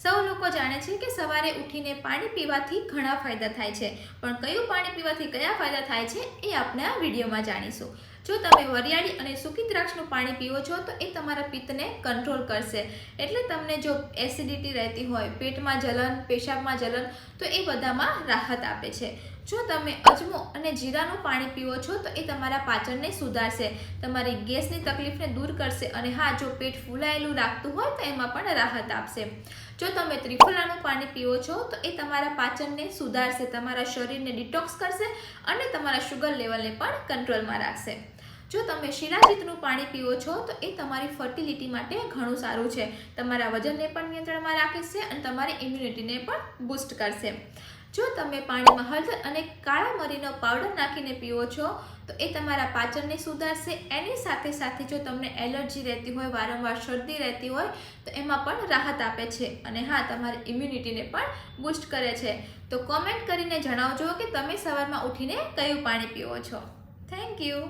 સૌ લોકો જાણે છે કે સવારે ઉઠીને પાણી પીવાથી ઘણા ફાયદા થાય છે, પણ કયું પાણી પીવાથી કયા ફાયદા થાય છે એ આપણે આ વિડીયોમાં જાણીશું. જો તમે વરિયાળી અને સૂકી દ્રાક્ષનું પાણી પીવો છો તો એ તમારા પિત્તને કંટ્રોલ કરશે. એટલે તમને જો એસિડિટી રહેતી હોય, પેટમાં જલન, પેશાબમાં જલન, તો એ બધામાં રાહત આપે છે. જો તમે અજમો અને જીરાનું પાણી પીવો છો તો એ તમારા પાચનને સુધારશે, તમારી ગેસની તકલીફને દૂર કરશે અને હા, જો પેટ ફૂલાયેલું લાગતું હોય તો એમાં પણ રાહત આપશે. જો તમે ત્રિફલાનું પાણી પીવો છો તો એ તમારા પાચનને સુધારશે, તમારા શરીરને ડિટોક્સ કરશે અને તમારા શુગર લેવલને પણ કંટ્રોલમાં રાખશે. જો તમે શિલાજીતનું પાણી પીવો છો તો એ તમારી ફર્ટિલિટી માટે ઘણું સારું છે, તમારા વજનને પણ નિયંત્રણમાં રાખે છે અને તમારી ઇમ્યુનિટીને પણ બૂસ્ટ કરશે. જો તમે પાણીમાં હળદર અને કાળા મરીનો પાવડર નાખીને પીવો છો તો એ તમારા પાચનને સુધારશે. એની સાથે સાથે જો તમને એલર્જી રહેતી હોય, વારંવાર શરદી રહેતી હોય તો એમાં પણ રાહત આપે છે અને હા, તમારી ઇમ્યુનિટીને પણ બૂસ્ટ કરે છે. તો કોમેન્ટ કરીને જણાવજો કે તમે સવારમાં ઉઠીને કયું પાણી પીવો છો. Thank you.